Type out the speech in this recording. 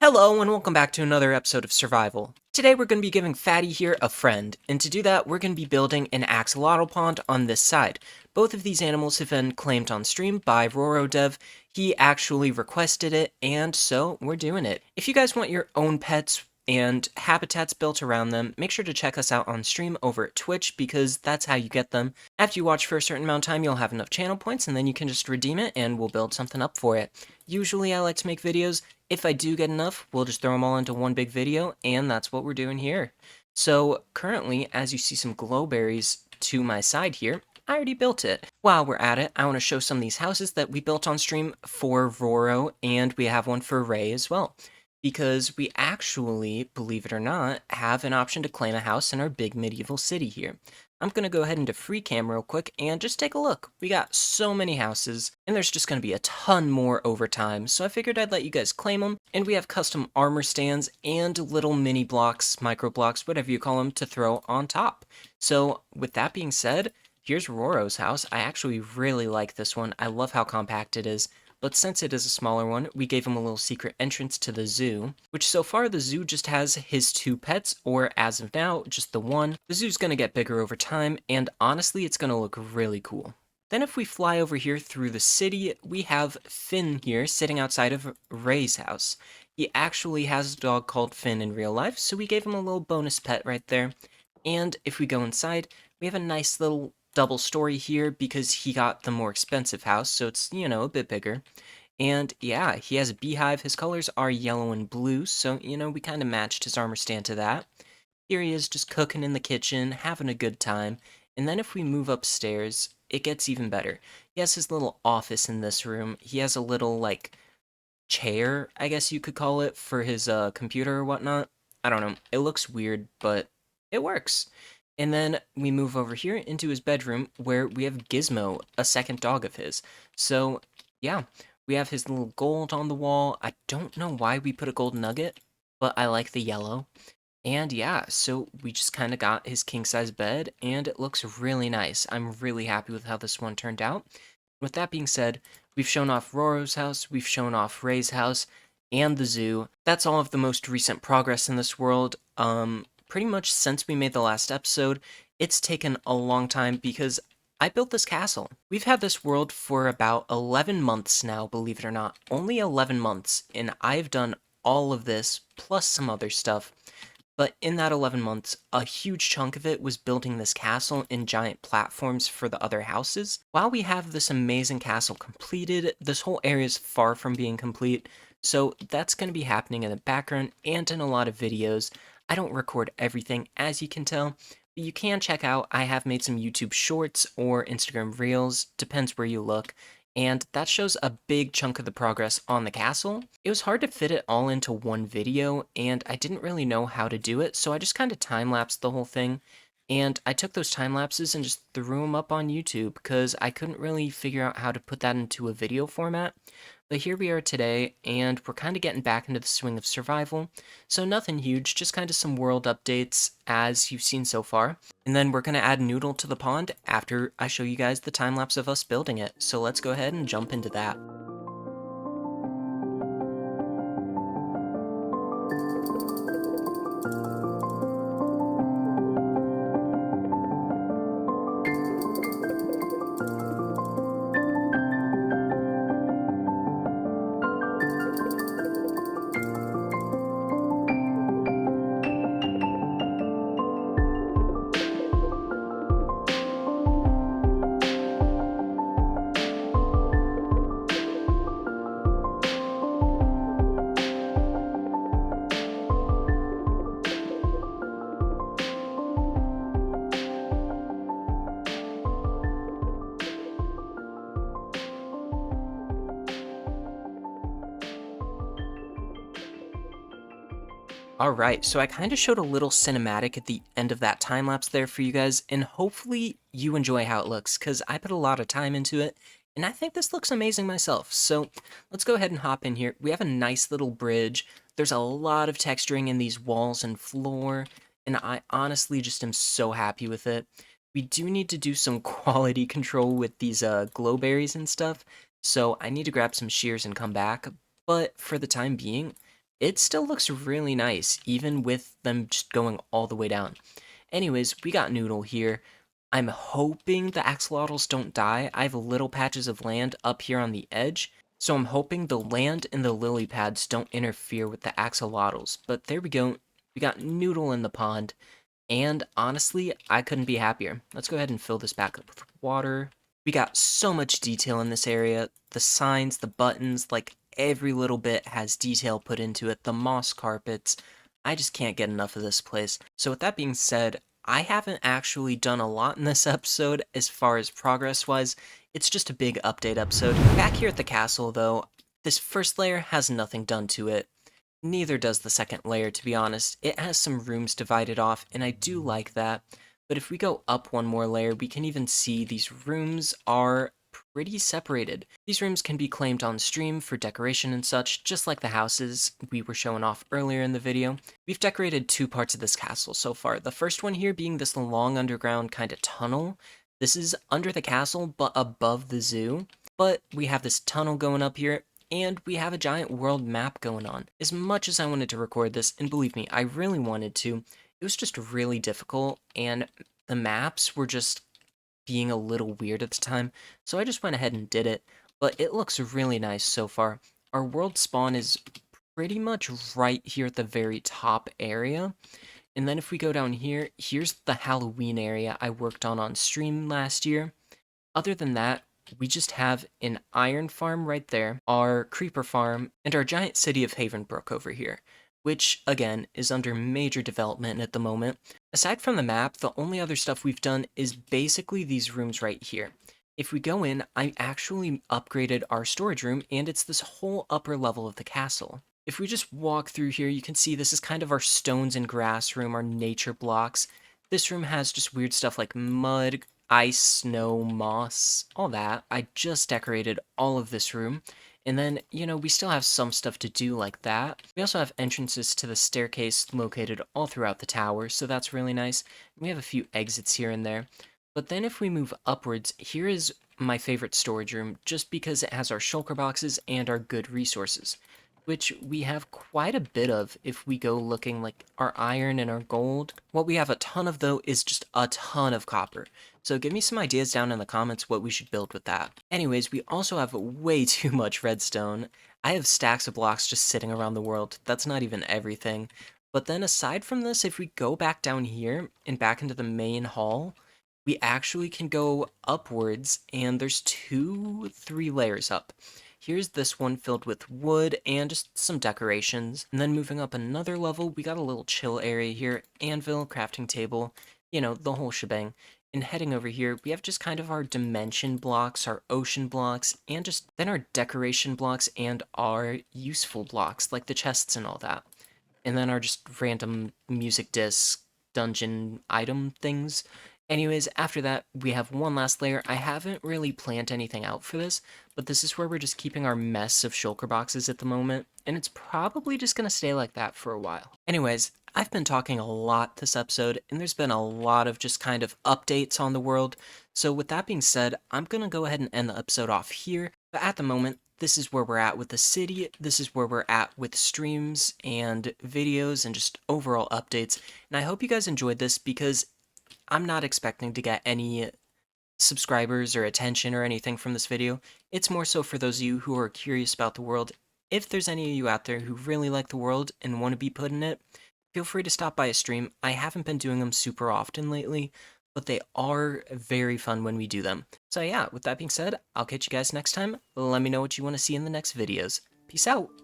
Hello and welcome back to another episode of Survival. Today we're going to be giving Fatty here a friend, and to do that we're going to be building an axolotl pond on this side. Both of these animals have been claimed on stream by RoroDev. He actually requested it, and so we're doing it. If you guys want your own pets and habitats built around them, make sure to check us out on stream over at Twitch because that's how you get them. After you watch for a certain amount of time, you'll have enough channel points and then you can just redeem it and we'll build something up for it. Usually I like to make videos. If I do get enough, we'll just throw them all into one big video, and that's what we're doing here. So currently, as you see some glowberries to my side here, I already built it. While we're at it, I want to show some of these houses that we built on stream for Roro, and we have one for Ray as well. Because we actually, believe it or not, have an option to claim a house in our big medieval city here. I'm going to go ahead into free cam real quick and just take a look. We got so many houses, and there's just going to be a ton more over time, so I figured I'd let you guys claim them. And we have custom armor stands and little mini blocks, micro blocks, whatever you call them, to throw on top. So with that being said, here's Roro's house. I actually really like this one. I love how compact it is. But since it is a smaller one, we gave him a little secret entrance to the zoo, which so far the zoo just has his two pets, or as of now, just the one. The zoo's gonna get bigger over time, and honestly, it's gonna look really cool. Then if we fly over here through the city, we have Finn here sitting outside of Ray's house. He actually has a dog called Finn in real life, so we gave him a little bonus pet right there. And if we go inside, we have a nice little double story here because he got the more expensive house, so it's, a bit bigger. And yeah, he has a beehive. His colors are yellow and blue, so, we kind of matched his armor stand to that. Here he is just cooking in the kitchen, having a good time. And then if we move upstairs, it gets even better. He has his little office in this room. He has a little, chair, I guess you could call it, for his computer or whatnot. I don't know. It looks weird, but it works. And then we move over here into his bedroom where we have Gizmo, a second dog of his. So, yeah, we have his little gold on the wall. I don't know why we put a gold nugget, but I like the yellow. And yeah, so we just kind of got his king-size bed, and it looks really nice. I'm really happy with how this one turned out. With that being said, we've shown off Roro's house, we've shown off Ray's house, and the zoo. That's all of the most recent progress in this world. Pretty much since we made the last episode, it's taken a long time because I built this castle. We've had this world for about 11 months now, believe it or not. Only 11 months, and I've done all of this, plus some other stuff. But in that 11 months, a huge chunk of it was building this castle and giant platforms for the other houses. While we have this amazing castle completed, this whole area is far from being complete, so that's going to be happening in the background and in a lot of videos. I don't record everything, as you can tell, but you can check out, I have made some YouTube shorts or Instagram reels, depends where you look, and that shows a big chunk of the progress on the castle. It was hard to fit it all into one video, and I didn't really know how to do it, so I just kind of time-lapsed the whole thing, and I took those time lapses and just threw them up on YouTube because I couldn't really figure out how to put that into a video format. But here we are today, and we're kind of getting back into the swing of survival. So nothing huge, just kind of some world updates as you've seen so far. And then we're going to add Noodle to the pond after I show you guys the time lapse of us building it. So let's go ahead and jump into that. Alright, so I kind of showed a little cinematic at the end of that time lapse there for you guys, and hopefully you enjoy how it looks, because I put a lot of time into it, and I think this looks amazing myself. So let's go ahead and hop in here. We have a nice little bridge. There's a lot of texturing in these walls and floor, and I honestly just am so happy with it. We do need to do some quality control with these glowberries and stuff, so I need to grab some shears and come back, but for the time being, it still looks really nice, even with them just going all the way down. Anyways, we got Noodle here. I'm hoping the axolotls don't die. I have little patches of land up here on the edge, so I'm hoping the land and the lily pads don't interfere with the axolotls. But there we go. We got Noodle in the pond, and honestly, I couldn't be happier. Let's go ahead and fill this back up with water. We got so much detail in this area. The signs, the buttons, like every little bit has detail put into it. The moss carpets. I just can't get enough of this place. So with that being said, I haven't actually done a lot in this episode as far as progress-wise. It's just a big update episode. Back here at the castle, though, this first layer has nothing done to it. Neither does the second layer, to be honest. It has some rooms divided off, and I do like that. But if we go up one more layer, we can even see these rooms are pretty separated. These rooms can be claimed on stream for decoration and such, just like the houses we were showing off earlier in the video. We've decorated two parts of this castle so far. The first one here being this long underground kind of tunnel. This is under the castle, but above the zoo. But we have this tunnel going up here, and we have a giant world map going on. As much as I wanted to record this, and believe me, I really wanted to, it was just really difficult, and the maps were just being a little weird at the time, so I just went ahead and did it, but it looks really nice so far. Our world spawn is pretty much right here at the very top area, and then if we go down here, here's the Halloween area I worked on stream last year. Other than that, we just have an iron farm right there, our creeper farm, and our giant city of Havenbrook over here, which, again, is under major development at the moment. Aside from the map, the only other stuff we've done is basically these rooms right here. If we go in, I actually upgraded our storage room, and it's this whole upper level of the castle. If we just walk through here, you can see this is kind of our stones and grass room, our nature blocks. This room has just weird stuff like mud, ice, snow, moss, all that. I just decorated all of this room. And then, we still have some stuff to do like that. We also have entrances to the staircase located all throughout the tower, so that's really nice. We have a few exits here and there. But then if we move upwards, here is my favorite storage room, just because it has our shulker boxes and our good resources, which we have quite a bit of if we go looking like our iron and our gold. What we have a ton of, though, is just a ton of copper. So give me some ideas down in the comments what we should build with that. Anyways, we also have way too much redstone. I have stacks of blocks just sitting around the world. That's not even everything. But then aside from this, if we go back down here and back into the main hall, we actually can go upwards, and there's 3 layers up. Here's this one filled with wood and just some decorations. And then moving up another level, we got a little chill area here, anvil, crafting table, the whole shebang. And heading over here, we have just kind of our dimension blocks, our ocean blocks, and just then our decoration blocks and our useful blocks, like the chests and all that. And then our just random music disc, dungeon item things. Anyways, after that, we have one last layer. I haven't really planned anything out for this, but this is where we're just keeping our mess of shulker boxes at the moment, and it's probably just going to stay like that for a while. Anyways, I've been talking a lot this episode, and there's been a lot of just kind of updates on the world, so with that being said, I'm going to go ahead and end the episode off here, but at the moment, this is where we're at with the city, this is where we're at with streams and videos and just overall updates, and I hope you guys enjoyed this because I'm not expecting to get any subscribers or attention or anything from this video. It's more so for those of you who are curious about the world. If there's any of you out there who really like the world and want to be put in it, feel free to stop by a stream. I haven't been doing them super often lately, but they are very fun when we do them. So yeah, with that being said, I'll catch you guys next time. Let me know what you want to see in the next videos. Peace out!